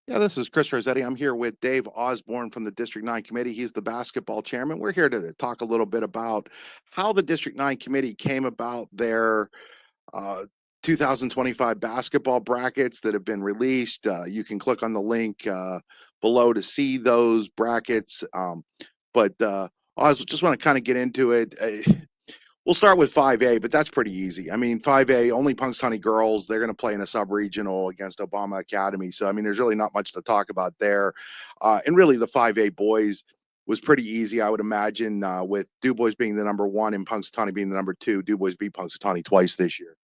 Yeah, this is Chris Rossetti. I'm here with Dave Osborne from the District 9 Committee. He's the basketball chairman. We're here to talk a little bit about how the District 9 Committee came about their uh, 2025 basketball brackets that have been released. You can click on the link below to see those brackets. But I just want to kind of get into it. We'll start with 5A, but that's pretty easy. I mean, 5A, only Punxsutawney girls, they're going to play in a sub-regional against Obama Academy. So, I mean, there's really not much to talk about there. And really, the 5A boys was pretty easy, I would imagine, with Du Bois being the number one and Punxsutawney being the number two. Du Bois beat Punxsutawney twice this year.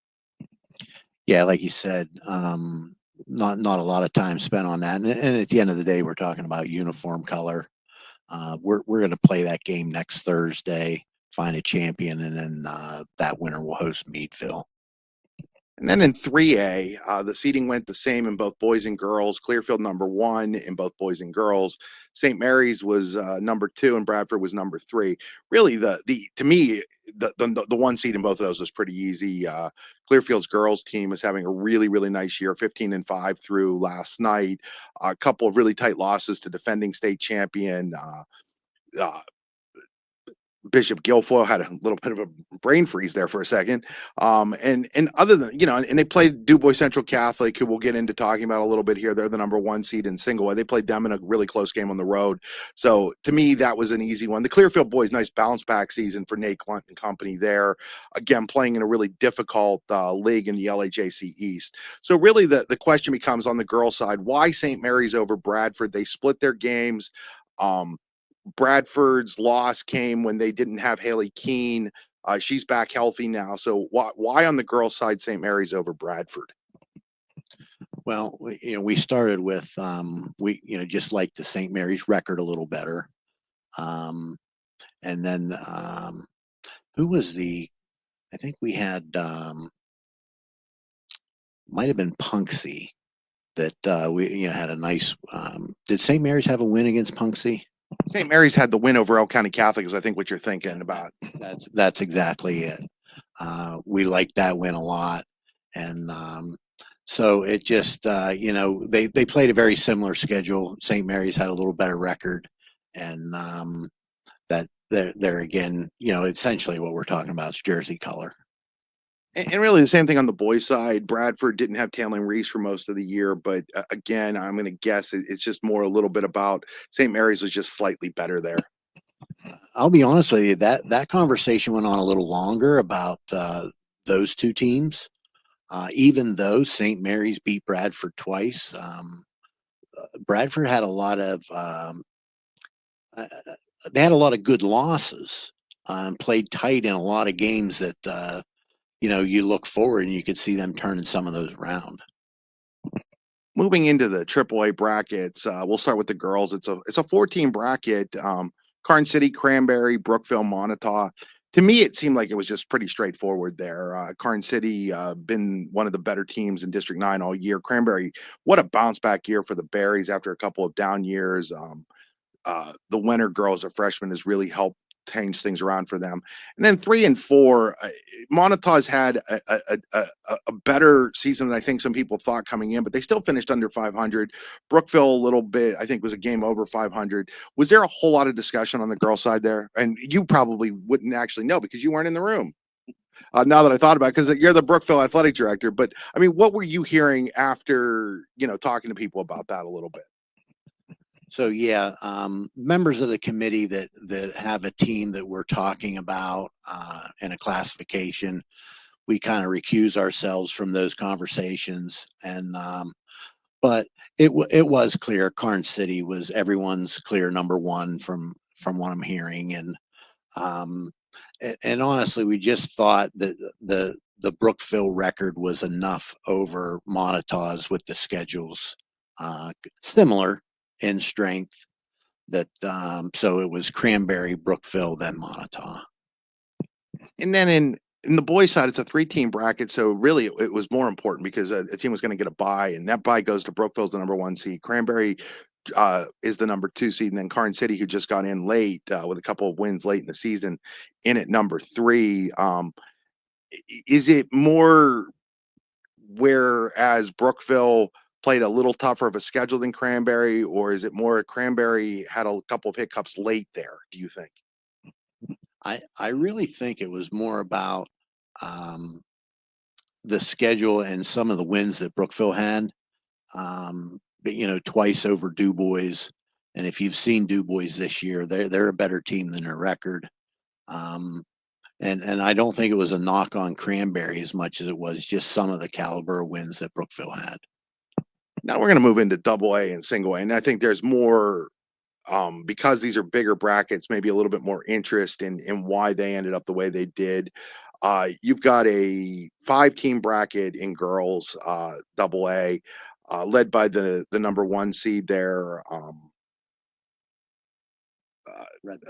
Yeah, like you said, not a lot of time spent on that. And at the end of the day, we're talking about uniform color. We're going to play that game next Thursday, find a champion, and then that winner will host Meadville. And then in 3A, the seating went the same in both boys and girls. Clearfield number one in both boys and girls. St. Mary's was number two, and Bradford was number three. Really, the to me, the one seed in both of those was pretty easy. Clearfield's girls team is having a really nice year, 15-5 through last night. A couple of really tight losses to defending state champion. Uh, Bishop Guilfoyle had a little bit of a brain freeze there for a second. And other than, and they played Du Bois Central Catholic, who we'll get into talking about a little bit here. They're the number one seed in single A. They played them in a really close game on the road. So to me, that was an easy one. The Clearfield boys, nice bounce back season for Nate Clunt and company there. Again, playing in a really difficult league in the LAJC East. So really the question becomes on the girls' side, why St. Mary's over Bradford? They split their games. Bradford's loss came when they didn't have Haley Keene. She's back healthy now. So why on the girls' side St. Mary's over Bradford? Well, we started with we just like the St. Mary's record a little better, and then who was the? I think we had might have been Punxsy that we had a nice. Did St. Mary's have a win against Punxsy? St. Mary's had the win over El County Catholic, is I think what you're thinking about. That's exactly it. We liked that win a lot, and so it just they played a very similar schedule. St. Mary's had a little better record, and that they're again, essentially what we're talking about is jersey color. And really the same thing on the boys' side. Bradford didn't have Taylor Reese for most of the year, but again, I'm going to guess it's just more a little bit about St. Mary's was just slightly better there. I'll be honest with you, that conversation went on a little longer about those two teams. Even though St. Mary's beat Bradford twice, Bradford had a lot of they had a lot of good losses. Played tight in a lot of games that you look forward and you could see them turning some of those around. Moving into the AAA brackets, we'll start with the girls. It's a 14 bracket. Carn City, Cranberry, Brookville, Montauk. To me, it seemed like it was just pretty straightforward there. Carn City been one of the better teams in District 9 all year. Cranberry, what a bounce back year for the Berries after a couple of down years. The Winter girls, a freshman, has really helped change things around for them. And then 3 and 4, Montauk's had a better season than I think some people thought coming in, but they still finished under 500. Brookville, a little bit, I think, was a game over 500. Was there a whole lot of discussion on the girl side there? And you probably wouldn't actually know because you weren't in the room. Now that I thought about it, because you're the Brookville athletic director, but I mean, what were you hearing after talking to people about that a little bit? So yeah, members of the committee that have a team that we're talking about in a classification, we kind of recuse ourselves from those conversations. And but it was clear Carn City was everyone's clear number one from what I'm hearing, and honestly, we just thought that the Brookville record was enough over Montauk's with the schedules similar in strength. That so it was Cranberry, Brookville, then Montauk. And then in the boys' side, it's a 3-team bracket, so really it was more important because a team was going to get a bye, and that bye goes to Brookville's the number 1 seed. Cranberry is the number 2 seed, and then Carn City, who just got in late with a couple of wins late in the season, in at number 3. Is it more whereas Brookville played a little tougher of a schedule than Cranberry, or is it more Cranberry had a couple of hiccups late there, do you think? I really think it was more about um, the schedule and some of the wins that Brookville had. But twice over Du Bois, and if you've seen Du Bois this year, they're a better team than their record. Um, and I don't think it was a knock on Cranberry as much as it was just some of the caliber of wins that Brookville had. Now we're going to move into double A and single A, and I think there's more because these are bigger brackets, maybe a little bit more interest in why they ended up the way they did. You've got a 5 team bracket in girls double A, led by the number 1 seed there.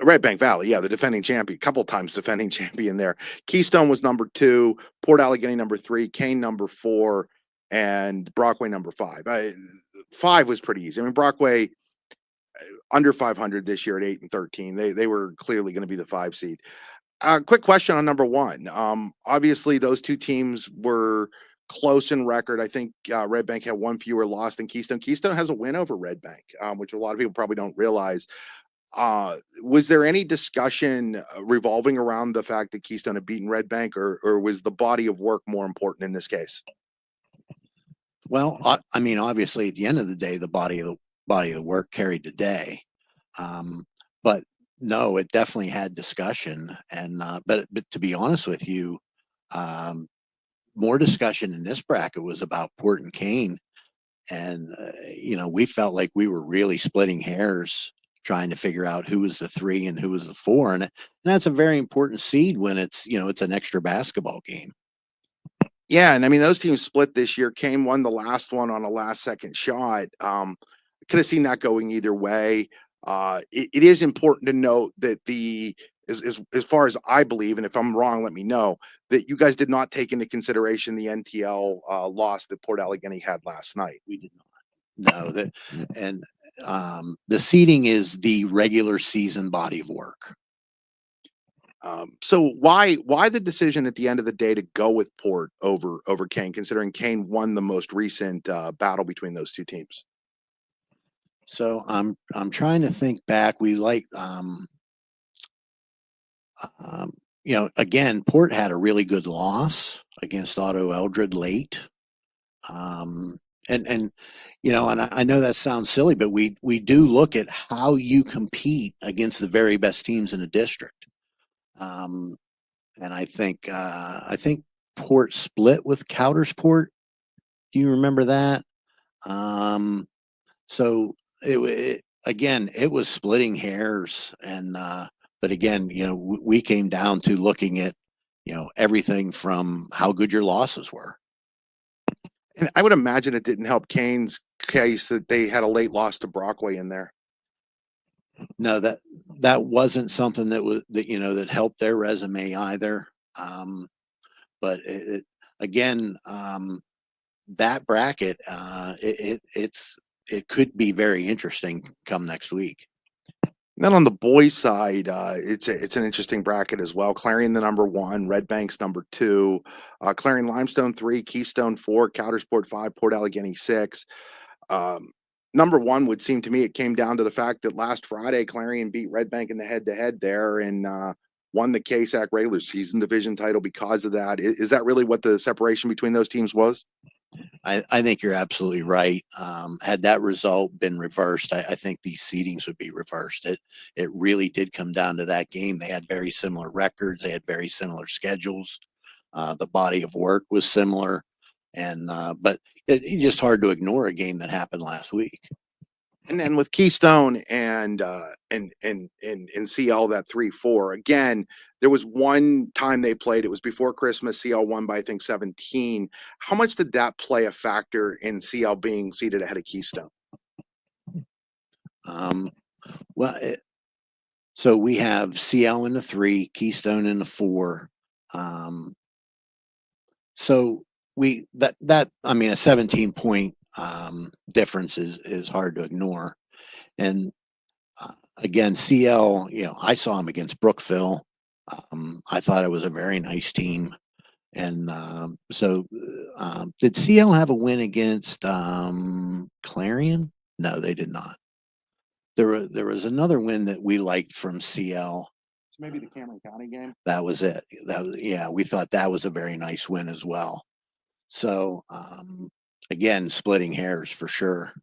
Red Bank Valley, yeah, the defending champion, couple times defending champion there. Keystone was number 2, Port Allegheny number 3, Kane number 4, and Brockway number 5. 5 was pretty easy. I mean, Brockway under 500 this year at 8 and 13. They were clearly going to be the 5 seed. Quick question on number 1. Obviously, those 2 teams were close in record. I think Red Bank had 1 fewer loss than Keystone. Keystone has a win over Red Bank, which a lot of people probably don't realize. Was there any discussion revolving around the fact that Keystone had beaten Red Bank, or was the body of work more important in this case? Well, I mean, obviously, at the end of the day, the body of the work carried the day. But no, it definitely had discussion, and but to be honest with you, um, more discussion in this bracket was about Port and Kane, and we felt like we were really splitting hairs trying to figure out who was the 3 and who was the 4, and that's a very important seed when it's an extra basketball game. Yeah, and I mean those teams split this year. Kane won the last one on a last second shot. Could have seen that going either way. It is important to note that as far as I believe, and if I'm wrong, let me know, that you guys did not take into consideration the NTL loss that Port Allegheny had last night. We did not. No, and the seeding is the regular season body of work. So why the decision at the end of the day to go with Port over Kane, considering Kane won the most recent battle between those 2 teams? So I'm trying to think back. We like again, Port had a really good loss against Otto Eldred late. And and I know that sounds silly, but we do look at how you compete against the very best teams in the district. Um, and I think Port split with Coudersport. Do you remember that? Um, so again, it was splitting hairs, and but again, we came down to looking at everything from how good your losses were. And I would imagine it didn't help Kane's case that they had a late loss to Brockway in there. No, that wasn't something that helped their resume either. But again, that bracket, it could be very interesting come next week. And then on the boys' side, it's an interesting bracket as well. Clarion the number 1, Red Bank's number 2, Clarion Limestone 3, Keystone 4, Coudersport 5, Port Allegheny 6. Um, Number 1 would seem to me it came down to the fact that last Friday Clarion beat Red Bank in the head-to-head there and won the KSAC regular season division title because of that. Is that really what the separation between those teams was? I think you're absolutely right. Had that result been reversed, I think these seedings would be reversed. It really did come down to that game. They had very similar records. They had very similar schedules. The body of work was similar, and but it's just hard to ignore a game that happened last week. And then with Keystone and CL that 3-4 again, there was one time they played. It was before Christmas. CL won by I think 17. How much did that play a factor in CL being seated ahead of Keystone? Um, well, so we have CL in the 3, Keystone in the 4. So that I mean a 17-point difference is hard to ignore. And again, CL, I saw him against Brookville. I thought it was a very nice team, And did CL have a win against Clarion? No, they did not. There was another win that we liked from CL. It's maybe the Cameron County game. That was it. Yeah, we thought that was a very nice win as well. So again, splitting hairs for sure.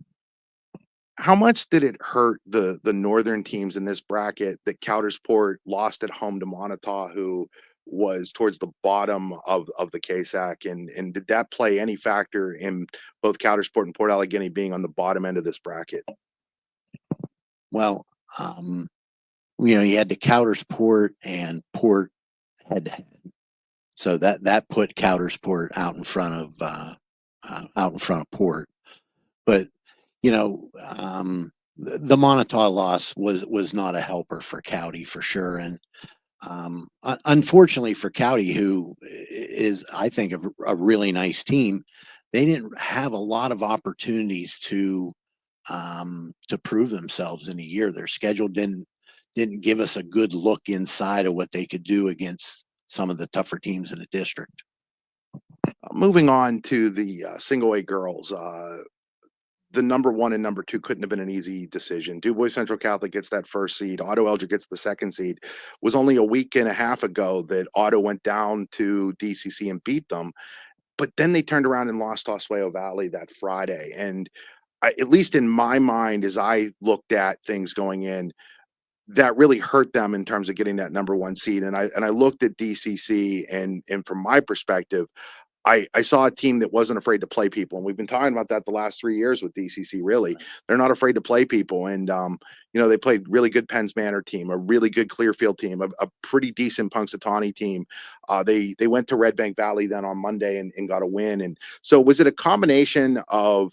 How much did it hurt the northern teams in this bracket that Coudersport lost at home to Montauk, who was towards the bottom of the KSAC, and did that play any factor in both Coudersport and Port Allegany being on the bottom end of this bracket? Well, you had the Coudersport and Port head to head, so that put Coudersport out in front of Port. But the Montauk loss was not a helper for Cowdy for sure, and unfortunately for Cowdy, who is I think a really nice team, they didn't have a lot of opportunities to prove themselves in a year. Their schedule didn't give us a good look inside of what they could do against some of the tougher teams in the district. Moving on to the single A girls, the number one and number two couldn't have been an easy decision. DuBois Central Catholic gets that first seed. Otto Elger gets the second seed. It was only a week and a half ago that Otto went down to DCC and beat them, but then they turned around and lost to Oswego Valley that Friday. And at least in my mind, as I looked at things going in, that really hurt them in terms of getting that number one seed. And I looked at DCC, and from my perspective, I saw a team that wasn't afraid to play people, and we've been talking about that the last 3 years with DCC. Really, they're not afraid to play people, and they played really good Penns Manor team, a really good Clearfield team, a pretty decent Punxsutawney team. They went to Red Bank Valley then on Monday and got a win. And so, was it a combination of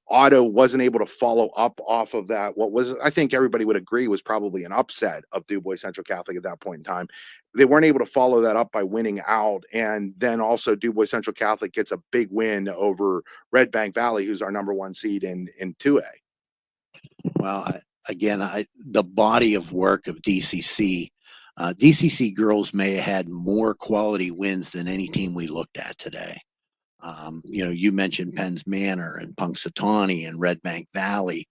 Otto wasn't able to follow up off of that? What was, I think everybody would agree, was probably an upset of DuBois Central Catholic at that point in time. They weren't able to follow that up by winning out. And then also DuBois Central Catholic gets a big win over Red Bank Valley, who's our number one seed in 2A. Well, the body of work of DCC, DCC girls may have had more quality wins than any team we looked at today. You mentioned Penns Manor and Punxsutawney and Red Bank Valley.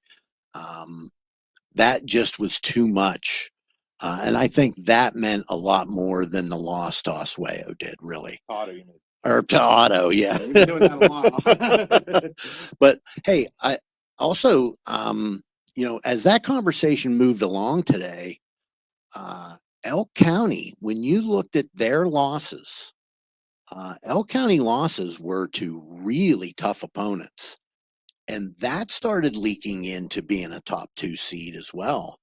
That just was too much. And I think that meant a lot more than the loss to Oswego did, really. Otto, you mean? Or to Otto, yeah. You've been doing that a lot. But hey, I also, as that conversation moved along today, Elk County, when you looked at their losses, Elk County losses were to really tough opponents. And that started leaking into being a top 2 seed as well.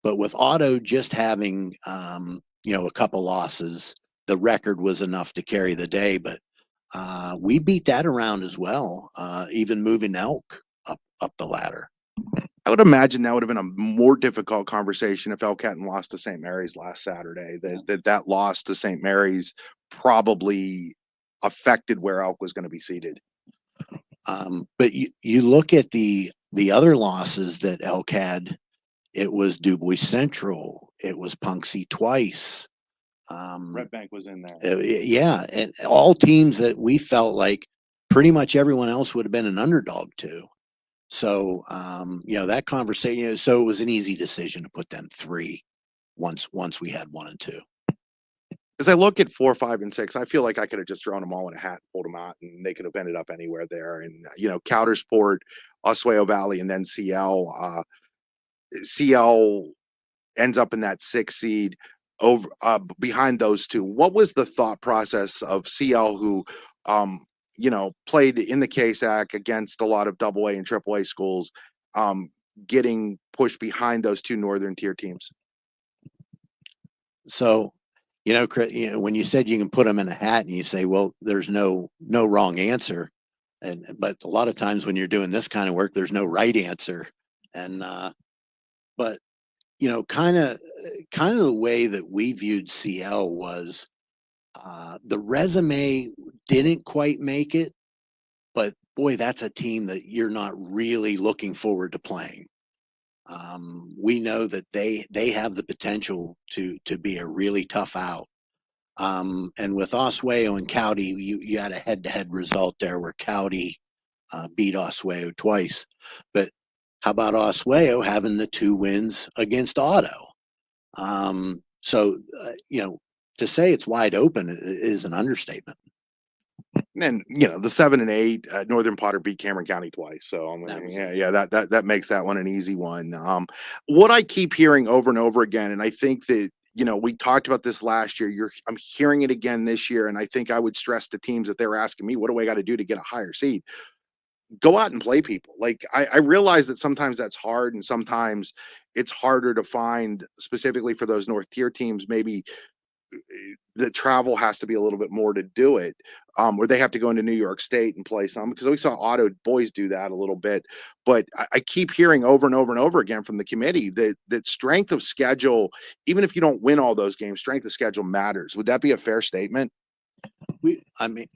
But with Otto just having, a couple losses, the record was enough to carry the day. But we beat that around as well, even moving Elk up the ladder. I would imagine that would have been a more difficult conversation if Elk hadn't lost to St. Mary's last Saturday. That loss to St. Mary's probably affected where Elk was going to be seated. But you look at the other losses that Elk had. It was DuBois Central. It was Punxsutawney twice. Red Bank was in there. Yeah, and all teams that we felt like pretty much everyone else would have been an underdog to. So that conversation. So it was an easy decision to put them 3 once we had 1 and 2. As I look at 4, 5, and 6, I feel like I could have just thrown them all in a hat and pulled them out, and they could have ended up anywhere there. And Coudersport, Oswego Valley, and then CL. CL ends up in that 6th seed over behind those two. What was the thought process of CL, who played in the KSAC against a lot of AA and AAA schools, getting pushed behind those 2 northern tier teams? So, Chris, when you said you can put them in a hat and you say, well, there's no wrong answer. But a lot of times when you're doing this kind of work, there's no right answer. And, but, kind of the way that we viewed CL was the resume didn't quite make it, but boy, that's a team that you're not really looking forward to playing. We know that they have the potential to be a really tough out. And with Oswego and Cowdy, you had a head-to-head result there where Cowdy beat Oswego twice. But how about Oswego having the 2 wins against Otto? To say it's wide open is an understatement. And then, the 7 and 8, Northern Potter beat Cameron County twice. So yeah, that makes that one an easy one. What I keep hearing over and over again, and I think that, we talked about this last year. I'm hearing it again this year, and I think I would stress to teams that they were asking me, what do I got to do to get a higher seed? Go out and play people. Like, I realize that sometimes that's hard, and sometimes it's harder to find, specifically for those North tier teams. Maybe the travel has to be a little bit more to do it, where they have to go into New York State and play some, because we saw auto boys do that a little bit. But I keep hearing over and over and over again from the committee that strength of schedule, even if you don't win all those games, strength of schedule matters. Would that be a fair statement?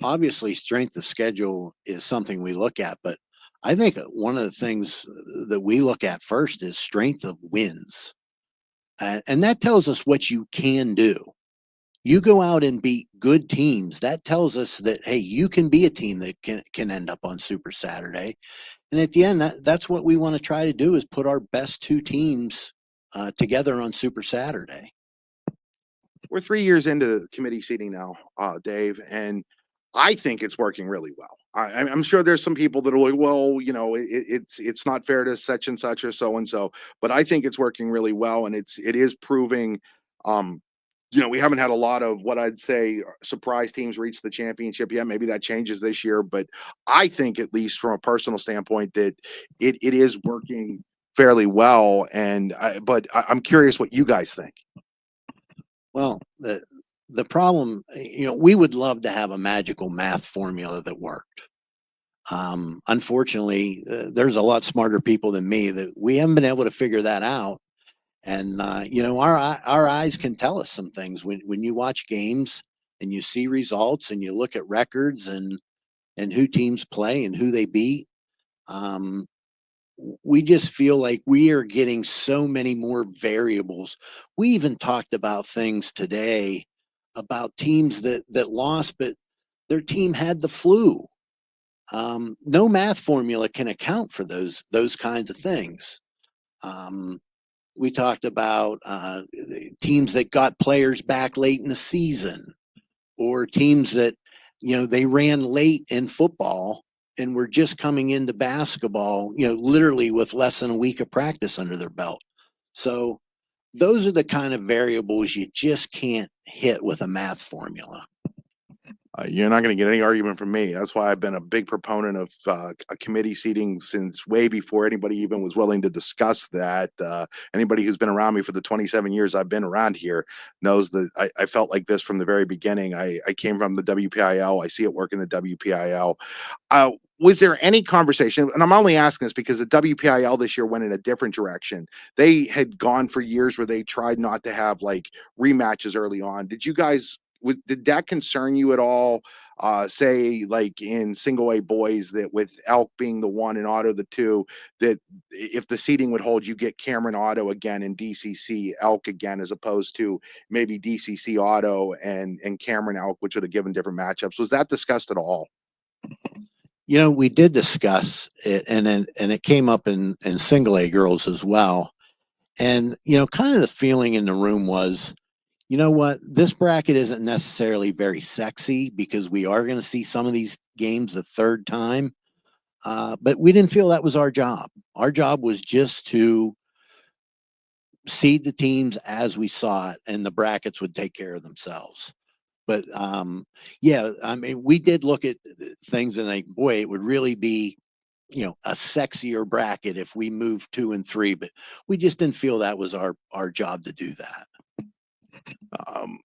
Obviously, strength of schedule is something we look at, but I think one of the things that we look at first is strength of wins. And that tells us what you can do. You go out and beat good teams. That tells us that, hey, you can be a team that can end up on Super Saturday. And at the end, that's what we want to try to do, is put our best 2 teams together on Super Saturday. We're 3 years into committee seating now, Dave, and I think it's working really well. I'm sure there's some people that are like, well, it's not fair to such and such or so and so, but I think it's working really well, and it is proving. Um, we haven't had a lot of what I'd say surprise teams reach the championship yet. Maybe that changes this year, but I think, at least from a personal standpoint, that it is working fairly well. I'm curious what you guys think. Well, the problem, we would love to have a magical math formula that worked. Unfortunately, there's a lot smarter people than me that we haven't been able to figure that out. And our eyes can tell us some things when you watch games and you see results and you look at records and who teams play and who they beat. We just feel like we are getting so many more variables. We even talked about things today about teams that lost, but their team had the flu. No math formula can account for those kinds of things. We talked about teams that got players back late in the season, or teams that they ran late in football and were just coming into basketball, literally with less than a week of practice under their belt. So those are the kind of variables you just can't hit with a math formula. You're not going to get any argument from me. That's why I've been a big proponent of a committee seating since way before anybody even was willing to discuss that. Anybody who's been around me for the 27 years I've been around here knows that I felt like this from the very beginning. I came from the WPIL. I see it work in the WPIL. Was there any conversation? And I'm only asking this because the WPIL this year went in a different direction. They had gone for years where they tried not to have like rematches early on. Did that concern you at all? Say, like in single A boys, that with Elk being the 1 and Auto the 2, that if the seating would hold, you get Cameron Auto again and DCC Elk again, as opposed to maybe DCC Auto and Cameron Elk, which would have given different matchups. Was that discussed at all? We did discuss it, and it came up in single A girls as well. And kind of the feeling in the room was, you know what, this bracket isn't necessarily very sexy because we are going to see some of these games the 3rd time. But we didn't feel that was our job. Our job was just to seed the teams as we saw it, and the brackets would take care of themselves. But yeah, I mean, we did look at things and like, boy, it would really be, a sexier bracket if we moved 2 and 3, but we just didn't feel that was our job to do that. Um,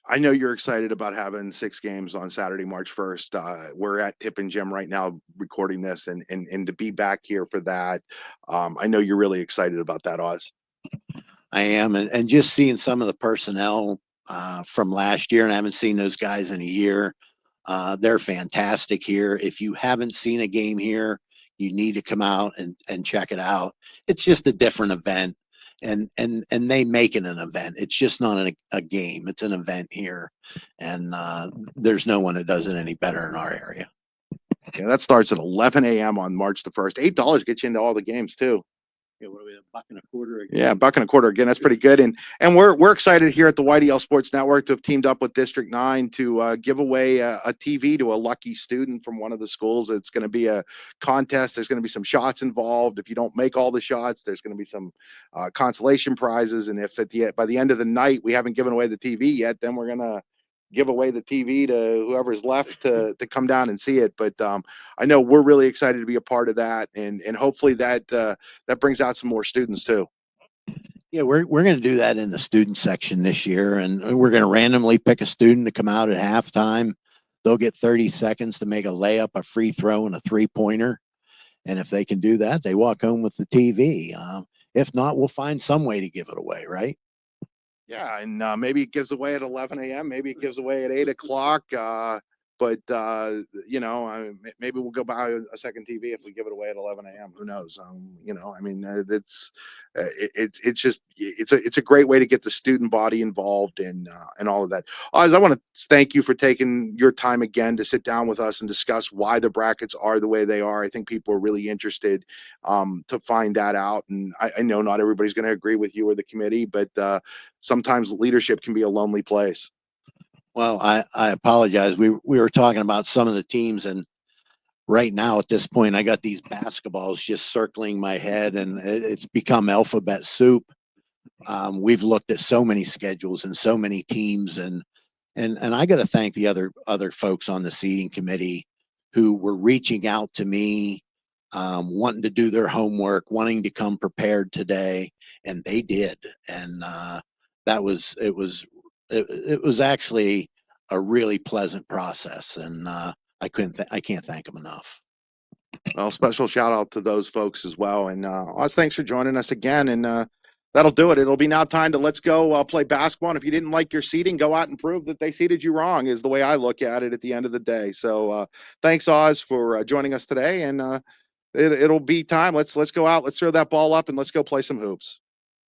I know you're excited about having 6 games on Saturday, March 1st. We're at Tip and Jim right now recording this, and to be back here for that, I know you're really excited about that, Oz. I am, and just seeing some of the personnel from last year, and I haven't seen those guys in a year. They're fantastic here. If you haven't seen a game here, you need to come out and check it out. It's just a different event. and they make it an event. It's just not a game. It's an event here, and there's no one that does it any better in our area. Yeah, that starts at 11 a.m. on March the 1st. $8 gets you into all the games too. Yeah, what are we, $1.25 Yeah, buck and a quarter again. That's pretty good, and we're excited here at the YDL Sports Network to have teamed up with District 9 to give away a TV to a lucky student from one of the schools. It's going to be a contest. There's going to be some shots involved. If you don't make all the shots, there's going to be some consolation prizes. And if by the end of the night we haven't given away the TV yet, then we're going to give away the TV to whoever's left to come down and see it. But I know we're really excited to be a part of that, and hopefully that brings out some more students too. Yeah, we're going to do that in the student section this year, and we're going to randomly pick a student to come out at halftime. They'll get 30 seconds to make a layup, a free throw, and a 3-pointer. And if they can do that, they walk home with the TV. If not, we'll find some way to give it away, right? Yeah, and maybe it gives away at 11 a.m. Maybe it gives away at 8 o'clock. But maybe we'll go buy a second TV if we give it away at 11 a.m. Who knows? I mean, it's a great way to get the student body involved and all of that. Oz, I want to thank you for taking your time again to sit down with us and discuss why the brackets are the way they are. I think people are really interested to find that out, and I know not everybody's going to agree with you or the committee, but sometimes leadership can be a lonely place. Well, I apologize. We were talking about some of the teams, and right now at this point, I got these basketballs just circling my head, and it's become alphabet soup. We've looked at so many schedules and so many teams, and I got to thank the other folks on the seating committee who were reaching out to me, wanting to do their homework, wanting to come prepared today, and they did. And that was it was actually a really pleasant process, and I can't thank them enough. Well, special shout out to those folks as well. And Oz, thanks for joining us again. And that'll do it. It'll be now time to let's go play basketball. And if you didn't like your seating, go out and prove that they seated you wrong, is the way I look at the end of the day. So thanks, Oz, for joining us today. And it'll be time. Let's go out. Let's throw that ball up and let's go play some hoops.